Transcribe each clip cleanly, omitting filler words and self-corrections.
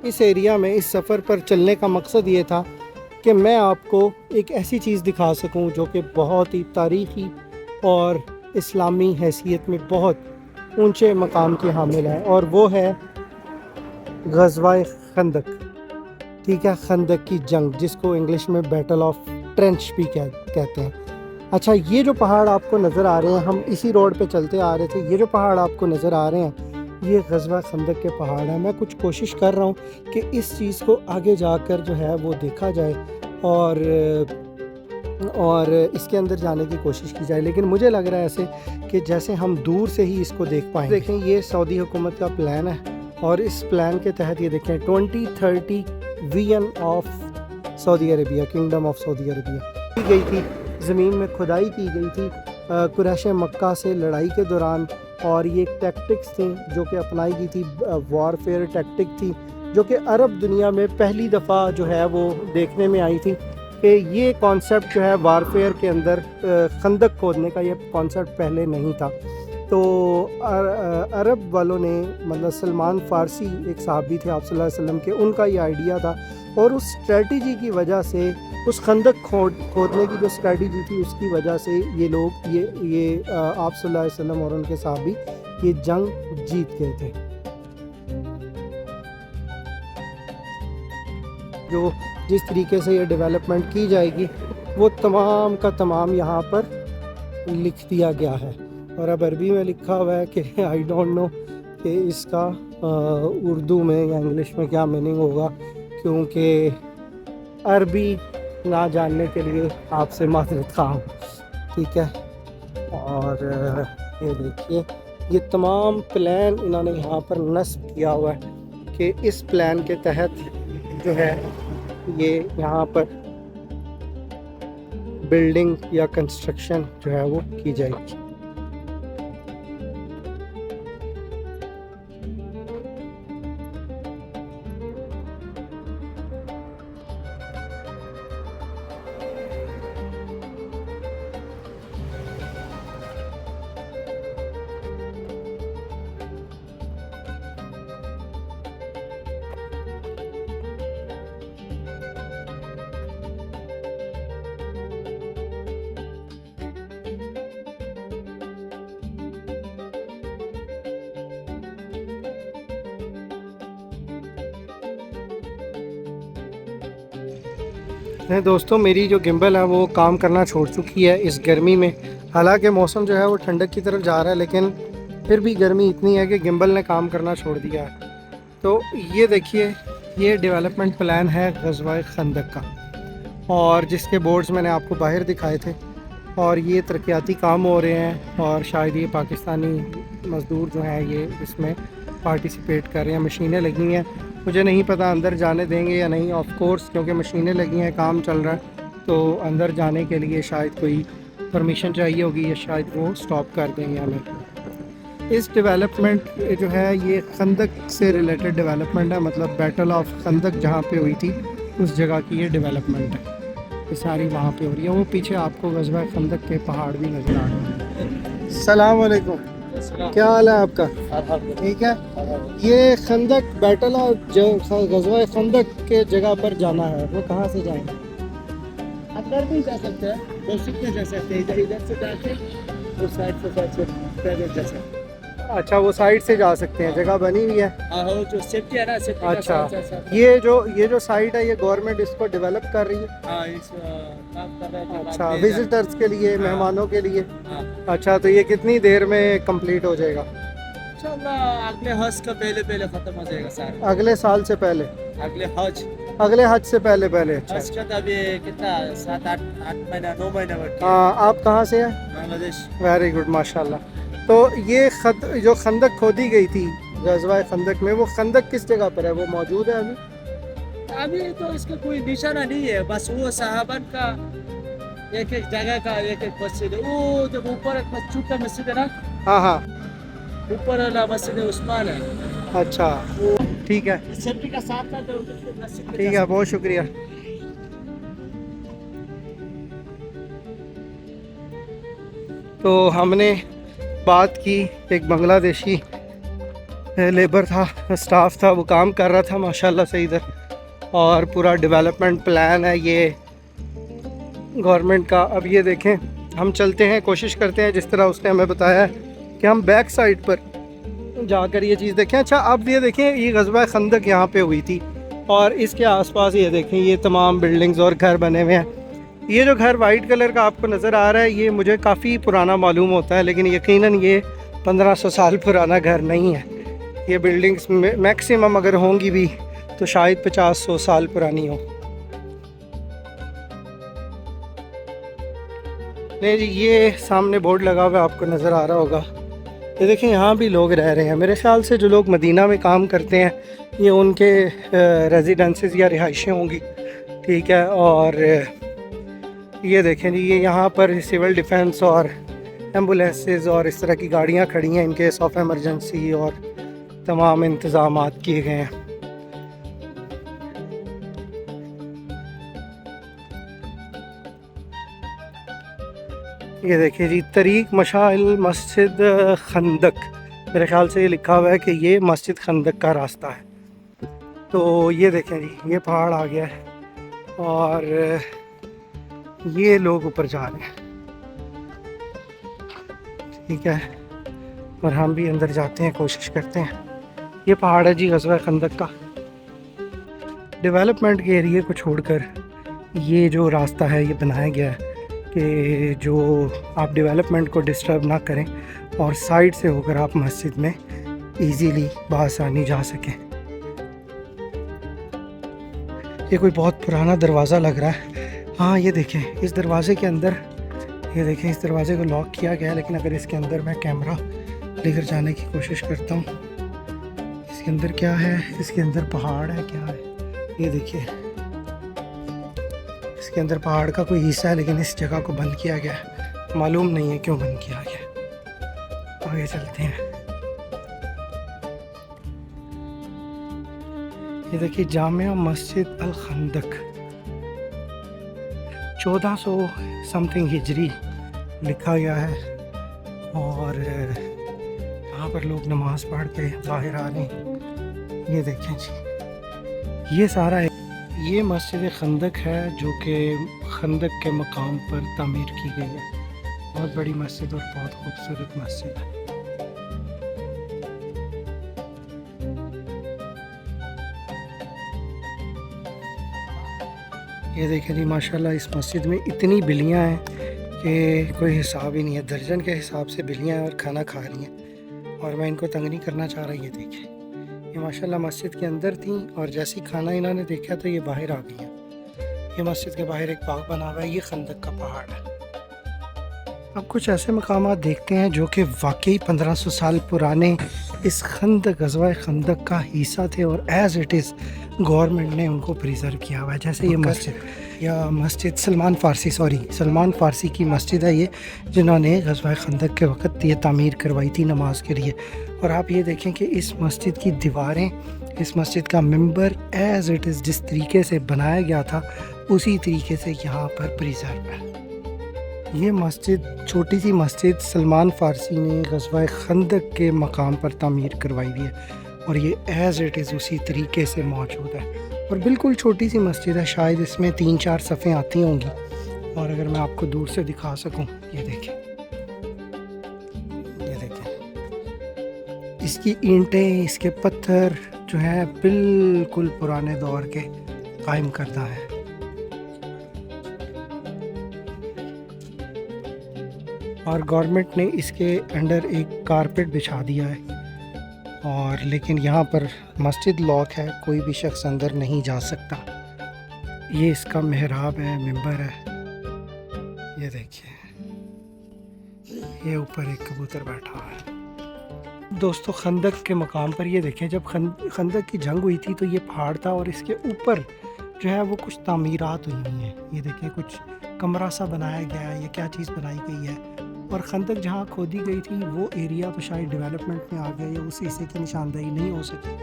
इस एरिया में इस सफ़र पर चलने का मकसद ये था कि मैं आपको एक ऐसी चीज़ दिखा सकूं जो कि बहुत ही तारीख़ी और इस्लामी हैसियत में बहुत ऊंचे मकाम की हामिल है, और वो है ग़ज़वा-ए खंदक। ठीक है, खंदक की जंग, जिसको इंग्लिश में बैटल ऑफ ट्रेंच भी कहते हैं। अच्छा, ये जो पहाड़ आपको नज़र आ रहे हैं, हम इसी रोड पे चलते आ रहे थे, ये जो पहाड़ आपको नज़र आ रहे हैं ये ग़ज़वा खंदक के पहाड़ हैं। मैं कुछ कोशिश कर रहा हूँ कि इस चीज़ को आगे जाकर जो है वो देखा जाए और इसके अंदर जाने की कोशिश की जाए, लेकिन मुझे लग रहा है ऐसे कि जैसे हम दूर से ही इसको देख पाएंगे। देखें, ये सऊदी हुकूमत का प्लान है और इस प्लान के तहत ये देखें 2030 vision of Saudi Arabia, kingdom of Saudi Arabia की गई थी। ज़मीन में खुदाई की गई थी कुरैश मक्का से लड़ाई के दौरान, और ये टैक्टिक्स थी जो कि अपनाई गई थी, वॉरफेयर टैक्टिक थी जो कि अरब दुनिया में पहली दफ़ा जो है वो देखने में आई थी कि ये कॉन्सेप्ट जो है वारफेयर के अंदर खंदक खोदने का, ये कॉन्सेप्ट पहले नहीं था। तो अरब वालों ने, मतलब सलमान फ़ारसी एक साहबी थे आप सल्लल्लाहु अलैहि वसल्लम के, उनका ये आइडिया था, और उस स्ट्रेटजी की वजह से, उस खंदक खोदने की जो स्ट्रेटजी थी उसकी वजह से ये लोग ये आप सल्लल्लाहु अलैहि वसल्लम और उनके साहबी ये जंग जीत गए थे। जो जिस तरीके से ये डेवलपमेंट की जाएगी वो तमाम का तमाम यहाँ पर लिख दिया गया है, और अब अरबी में लिखा हुआ है कि आई डोंट नो कि इसका उर्दू में या इंग्लिश में क्या मीनिंग होगा, क्योंकि अरबी ना जानने के लिए आपसे माज़रत ख़्वाह हूँ। ठीक है, और ये देखिए, ये तमाम प्लान इन्होंने यहाँ पर नस्ब किया हुआ है कि इस प्लान के तहत जो है ये यहाँ पर बिल्डिंग या कंस्ट्रक्शन जो है वो की जाएगी। दोस्तों, मेरी जो गिम्बल है वो काम करना छोड़ चुकी है इस गर्मी में। हालांकि मौसम जो है वो ठंडक की तरफ जा रहा है, लेकिन फिर भी गर्मी इतनी है कि गिम्बल ने काम करना छोड़ दिया है। तो ये देखिए, ये डेवलपमेंट प्लान है ग़ज़वा खंदक का, और जिसके बोर्ड्स मैंने आपको बाहर दिखाए थे, और ये तरक्याती काम हो रहे हैं, और शायद ये पाकिस्तानी मज़दूर जो हैं ये इसमें पार्टिसिपेट कर रहे हैं। मशीनें लगी हैं, मुझे नहीं पता अंदर जाने देंगे या नहीं, ऑफ कोर्स, क्योंकि मशीनें लगी हैं, काम चल रहा है, तो अंदर जाने के लिए शायद कोई परमिशन चाहिए होगी, या शायद वो स्टॉप कर देंगे हमें। इस डेवलपमेंट जो है ये खंदक से रिलेटेड डेवलपमेंट है, मतलब बैटल ऑफ खंदक जहाँ पे हुई थी उस जगह की ये डेवलपमेंट है, ये सारी वहाँ पे हो रही है। वो पीछे आपको ग़ज़वा खंदक के पहाड़ भी नज़र आ रहे हैं। अस्सलाम वालेकुम, क्या हाल है आपका? ठीक है। ये खंदक बैटल और ग़ज़वा खंदक के जगह पर जाना है, वो कहाँ से जाएंगे? अंदर भी जा सकते हैं, बेसिक में जा सकते हैं, इधर से जाके उस साइड से पैदल जा सकते हैं। अच्छा, वो साइड से जा सकते हैं, जगह बनी हुई है। हाँ, वो जो सेफ्टी है ना, सेफ्टी अच्छा, का साथ ये जो साइड है ये गवर्नमेंट इसको डेवलप कर रही है। हाँ, इस काम कर रहे हैं। अच्छा, विजिटर्स के लिए, मेहमानों के लिए। हाँ। अच्छा, तो ये कितनी देर में कंप्लीट हो जाएगा? इंशाल्लाह अगले हज का पहले खत्म हो जाएगा सारा। अगले साल से पहले? अगले हज से पहले? अच्छा, हज का तो अभी कितना 7-8 महीना 9 महीना बाकी है। आप कहाँ से हैं? बांग्लादेश। वेरी गुड, माशाल्लाह। तो ये जो खंदक खोदी गई थी ग़ज़वा खंदक में, वो खंदक किस जगह पर है, वो मौजूद है अभी तो इसका कोई निशाना नहीं है, बस वो साहबन का एक एक जगह का एक एक मस्जिद है। वो जब ऊपर एक छोटा मस्जिद है ना, हाँ हाँ, ऊपर वाला मस्जिद उस्मान है। अच्छा, ठीक है, सेफ्टी का साथ था तो मस्जिद में ठीक है, बहुत शुक्रिया। तो हमने बात की एक बांग्लादेशी लेबर था, स्टाफ था, वो काम कर रहा था माशाल्लाह से इधर। और पूरा डेवलपमेंट प्लान है ये गवर्नमेंट का। अब ये देखें, हम चलते हैं, कोशिश करते हैं जिस तरह उसने हमें बताया है कि हम बैक साइड पर जाकर ये चीज़ देखें। अच्छा, अब ये देखें, ये ग़ज़वा खंदक यहाँ पे हुई थी और इसके आसपास ये देखें, ये तमाम बिल्डिंग्स और घर बने हुए हैं। ये जो घर वाइट कलर का आपको नज़र आ रहा है, ये मुझे काफ़ी पुराना मालूम होता है, लेकिन यकीनन ये 1500 साल पुराना घर नहीं है। ये बिल्डिंग्स मैक्सिमम अगर होंगी भी तो शायद 50-100 साल पुरानी हो। नहीं जी, ये सामने बोर्ड लगा हुआ आपको नज़र आ रहा होगा, ये देखें, यहाँ भी लोग रह रहे हैं। मेरे ख्याल से जो लोग मदीना में काम करते हैं ये उनके रेजिडेंसेस या रिहाइशें होंगी, ठीक है। और ये देखें जी, ये यहाँ पर सिविल डिफेंस और एम्बुलेंसेस और इस तरह की गाड़ियाँ खड़ी हैं इन केस ऑफ एमरजेंसी, और तमाम इंतज़ामात किए गए हैं। ये देखिए जी, तरीक मशाइल मस्जिद खंदक, मेरे ख्याल से ये लिखा हुआ है कि ये मस्जिद खंदक का रास्ता है। तो ये देखें जी, ये पहाड़ आ गया है और ये लोग ऊपर जा रहे हैं, ठीक है। और हम भी अंदर जाते हैं, कोशिश करते हैं। ये पहाड़ है जी ग़ज़वा खंदक का। डेवलपमेंट के एरिए को छोड़कर ये जो रास्ता है ये बनाया गया है कि जो आप डेवलपमेंट को डिस्टर्ब ना करें और साइड से होकर आप मस्जिद में इजीली बआसानी जा सकें। ये कोई बहुत पुराना दरवाज़ा लग रहा है। हाँ, ये देखें, इस दरवाज़े के अंदर, ये देखें, इस दरवाज़े को लॉक किया गया है, लेकिन अगर इसके अंदर मैं कैमरा लेकर जाने की कोशिश करता हूँ, इसके अंदर क्या है, इसके अंदर पहाड़ है, क्या है, ये देखिए, इसके अंदर पहाड़ का कोई हिस्सा है, लेकिन इस जगह को बंद किया गया है। मालूम नहीं है क्यों बंद किया गया। आगे चलते हैं। ये देखिए, जामिया मस्जिद अल खंदक, 1400 समथिंग हिजरी लिखा गया है। और यहाँ पर लोग नमाज़ पढ़ के बाहर आ रहे हैं। ये देखें जी, ये सारा ये मस्जिद खंदक है जो कि खंदक के मकाम पर तामीर की गई है। बहुत बड़ी मस्जिद और बहुत खूबसूरत मस्जिद है। ये देखें जी, माशाल्लाह इस मस्जिद में इतनी बिल्लियाँ हैं कि कोई हिसाब ही नहीं है। दर्जन के हिसाब से बिल्लियाँ हैं और खाना खा रही हैं, और मैं इनको तंग नहीं करना चाह रहा। ये देखें, ये माशाल्लाह मस्जिद के अंदर थी और जैसे ही खाना इन्होंने देखा तो ये बाहर आ गई हैं। ये मस्जिद के बाहर एक बाग बना हुआ है, ये खंदक का पहाड़ है। अब कुछ ऐसे मकामात देखते हैं जो कि वाकई 1500 साल पुराने इस खंदक, ग़ज़वा खंदक का हिस्सा थे और एज़ इट इज़ गवर्नमेंट ने उनको प्रिजर्व किया हुआ है। जैसे ये मस्जिद, या मस्जिद सलमान फ़ारसी की मस्जिद है ये, जिन्होंने ग़ज़वा खंदक के वक़्त ये तामीर करवाई थी नमाज के लिए। और आप ये देखें कि इस मस्जिद की दीवारें, इस मस्जिद का मिंबर एज़ इट इज़ जिस तरीके से बनाया गया था उसी तरीके से यहाँ पर प्रिजर्व है। ये मस्जिद, छोटी सी मस्जिद, सलमान फ़ारसी ने ग़ज़वा खंदक के मकाम पर तामीर करवाई हुई है और ये एज़ इट इज़ उसी तरीके से मौजूद है। और बिल्कुल छोटी सी मस्जिद है, शायद इसमें 3-4 सफ़ें आती होंगी। और अगर मैं आपको दूर से दिखा सकूं, ये देखें, ये देखें, इसकी ईंटें, इसके पत्थर जो हैं बिल्कुल पुराने दौर के कायम करदा है। और गवर्नमेंट ने इसके अंडर एक कारपेट बिछा दिया है, और लेकिन यहाँ पर मस्जिद लॉक है, कोई भी शख्स अंदर नहीं जा सकता। ये इसका मेहराब है, मिंबर है। ये देखिए, ये ऊपर एक कबूतर बैठा हुआ है। दोस्तों, खंदक के मकाम पर ये देखें, जब खंदक की जंग हुई थी तो ये पहाड़ था और इसके ऊपर जो है वो कुछ तामीरात हुई हुई हैं। ये देखिए, कुछ कमरा सा बनाया गया है, ये क्या चीज़ बनाई गई है। और खंदक जहाँ खोदी गई थी वो एरिया तो शायद डेवलपमेंट में आ गया या उस हिस्से की निशानदेही नहीं हो सकी,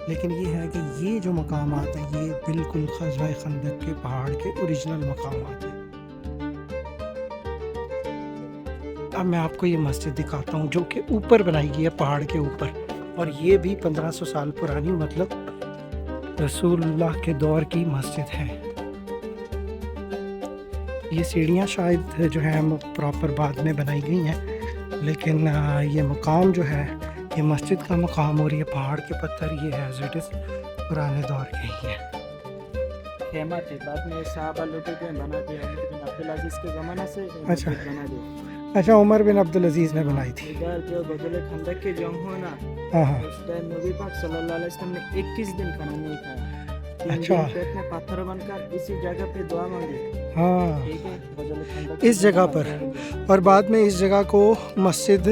लेकिन ये है कि ये जो मकामात हैं ये बिल्कुल ग़ज़वा खंदक के पहाड़ के ओरिजिनल मकामात हैं। अब मैं आपको ये मस्जिद दिखाता हूँ जो कि ऊपर बनाई गई है, पहाड़ के ऊपर। और ये भी 1500 साल पुरानी, मतलब रसूलुल्लाह के दौर की मस्जिद है। ये सीढ़ियाँ शायद जो है प्रॉपर बाद में बनाई गई हैं, लेकिन ये मकाम जो है, ये मस्जिद का मकाम और ये पहाड़ के पत्थर, ये एज इट इज़ पुराने दौर के ही हैं। खेमा थे, बाद में साहबा लोगों को बना दिया, उमर बिन अब्दुल अजीज के ज़माने से अच्छा। बना दिया। अच्छा, उमर बिन अब्दुल अजीज़ ने बनाई थी। इधर जो बदले खंदक की जंग हो ना, हाँ हाँ। उस टाइम नबी पाक सल्लल्लाहु अलैहि वसल्लम ने 21 दिन खाना नहीं खाया। 3 अच्छा। दिन पेट में पत्थर बनकर इसी जगह पे दुआ मांगी। हाँ, ठीक है, बदले खंदक इस जगह पर, और बाद में इस जगह को मस्जिद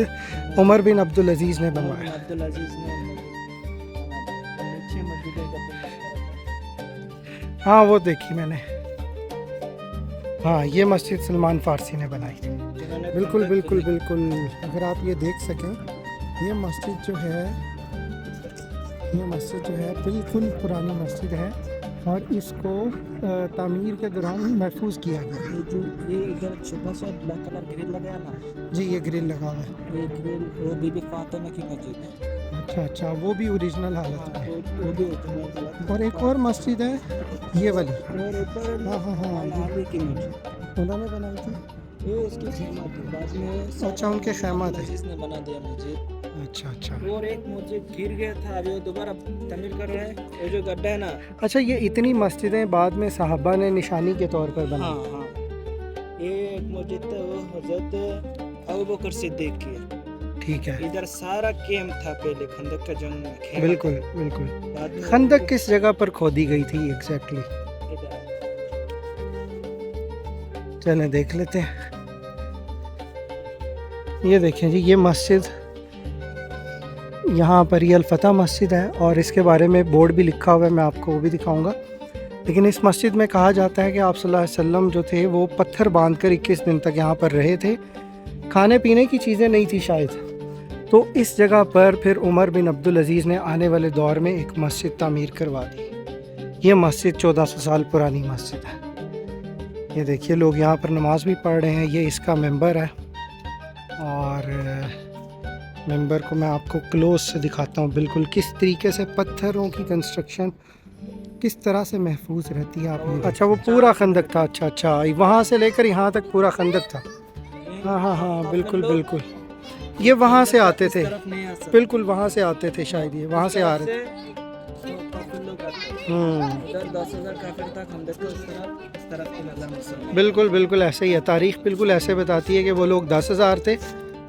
उमर बिन अब्दुल अजीज़ ने बनवाया। अब्दुल अजीज ने नीचे मस्जिद का हाँ, वो देखी मैंने। हाँ, ये मस्जिद सलमान फारसी ने बनाई थी। बिल्कुल बिल्कुल बिल्कुल। अगर आप ये देख सकें, ये मस्जिद जो है, बिल्कुल पुरानी मस्जिद है और इसको तामीर के दौरान महफूज किया गया। ये इधर छोटा सा ब्लैक कलर ग्रिल लगाया ना जी, ये ग्रिल लगा हुआ है। ये ग्रिल वो बीबी फातिमा की मस्जिद है। अच्छा अच्छा, वो भी ओरिजिनल हालत में। वो भी original और एक और मस्जिद है, ये वाली। और ऊपर हाँ हाँ हाँ, आली की मस्जिद, उन्होंने बनाई थी। ये उसकी खेमा थी, बाद में अच्छा, उनके खेमा थे। जिसने बना दिया मस्जिद। अच्छा अच्छा। और एक मस्जिद गिर गया था, अभी वो दोबारा तमीर कर रहे हैं। वो जो गड्ढा है ना, अच्छा, ये इतनी मस्जिदें बाद में साहबा ने निशानी के तौर पर हाँ बनाई। हाँ, ये एक मस्जिद था, वो हजरत अबू बकर सिद्दीक की है। ठीक है, इधर सारा कैंप था पहले खंदक का जंग में, खेमा बिल्कुल बिल्कुल। था। बाद में खंदक किस जगह पर खोदी गई थी एग्जैक्टली? इधर चलें देख लेते हैं। ये देखें जी, ये मस्जिद, यहाँ पर ये अल-फतह मस्जिद है और इसके बारे में बोर्ड भी लिखा हुआ है, मैं आपको वो भी दिखाऊंगा। लेकिन इस मस्जिद में कहा जाता है कि आप सल्लल्लाहु अलैहि वसल्लम जो थे वो पत्थर बांधकर 21 दिन तक यहाँ पर रहे थे। खाने पीने की चीज़ें नहीं थी शायद, तो इस जगह पर फिर उमर बिन अब्दुल अजीज़ ने आने वाले दौर में एक मस्जिद तामीर करवा दी। ये मस्जिद 1400 साल पुरानी मस्जिद है। ये देखिए, लोग यहाँ पर नमाज भी पढ़ रहे हैं। ये इसका मेंबर है और मेंबर को मैं आपको क्लोज से दिखाता हूँ, बिल्कुल किस तरीके से पत्थरों की कंस्ट्रक्शन किस तरह से महफूज रहती है। आप अच्छा, वो पूरा खंदक था। अच्छा अच्छा, वहाँ से लेकर यहाँ तक पूरा खंदक था। हाँ हाँ हाँ, बिल्कुल बिल्कुल। ये वहाँ से आते थे, बिल्कुल वहाँ से आते थे शायद, ये वहाँ से आ रहे थे। उधर 10,000 काफिर था खंदक के इस तरफ के नजर मुसलमान। बिल्कुल बिल्कुल ऐसे ही है। तारीख बिल्कुल ऐसे बताती है कि वो लोग 10,000 थे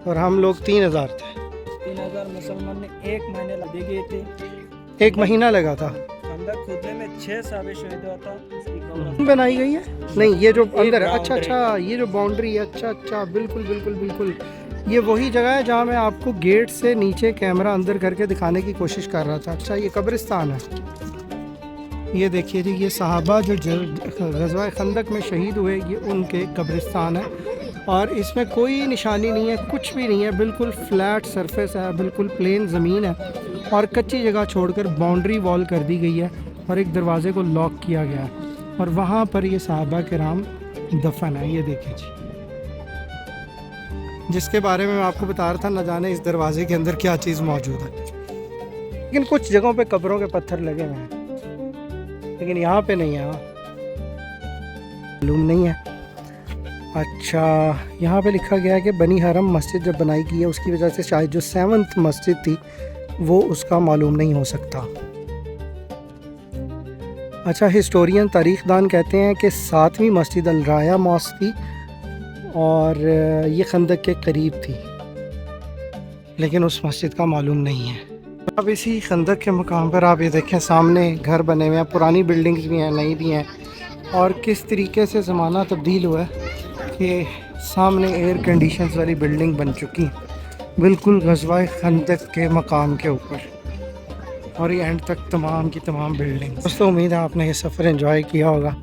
और हम लोग 3,000 थे। 3,000 मुसलमान ने 1 महीने लगे गए थे। 1 महीना लगा था। खंदक खोदने में 6 साल शहीद हुआ था। इसकी कब्र बनाई गई है? नहीं, ये जो अंदर है। अच्छा boundary अच्छा, ये जो बाउंड्री है। अच्छा अच्छा, बिल्कुल बिल्कुल बिल्कुल। ये वही जगह है जहाँ मैं आपको गेट से नीचे कैमरा अंदर करके दिखाने की कोशिश कर रहा था। अच्छा, ये कब्रिस्तान है। ये देखिए जी, ये सहाबा जो ग़ज़वा खंदक में शहीद हुए, ये उनके कब्रिस्तान है और इसमें कोई निशानी नहीं है, कुछ भी नहीं है। बिल्कुल फ्लैट सरफेस है, बिल्कुल प्लेन ज़मीन है और कच्ची जगह छोड़कर बाउंड्री वॉल कर दी गई है और एक दरवाज़े को लॉक किया गया है और वहाँ पर ये सहाबा किराम दफन है। ये देखिए जी, जिसके बारे में मैं आपको बता रहा था, न जाने इस दरवाजे के अंदर क्या चीज़ मौजूद है। लेकिन कुछ जगहों पे कब्रों के पत्थर लगे हुए हैं, लेकिन यहाँ पे नहीं है। मालूम नहीं है। अच्छा, यहाँ पे लिखा गया है कि बनी हरम मस्जिद जब बनाई गई है, उसकी वजह से शायद जो 7th मस्जिद थी वो उसका मालूम नहीं हो सकता। अच्छा, हिस्टोरियन तारीखदान कहते हैं कि 7वीं मस्जिद अल राया मॉस्क थी और ये खंदक के करीब थी, लेकिन उस मस्जिद का मालूम नहीं है। अब इसी खंदक के मकाम पर आप ये देखें, सामने घर बने हुए हैं, पुरानी बिल्डिंग्स भी हैं, नई भी हैं और किस तरीके से ज़माना तब्दील हुआ है कि सामने एयर कंडीशंस वाली बिल्डिंग बन चुकी है, बिल्कुल ग़ज़वा खंदक के मकाम के ऊपर, और ये एंड तक तमाम की तमाम बिल्डिंग। दोस्तों, उम्मीद है आपने ये सफ़र एंजॉय किया होगा।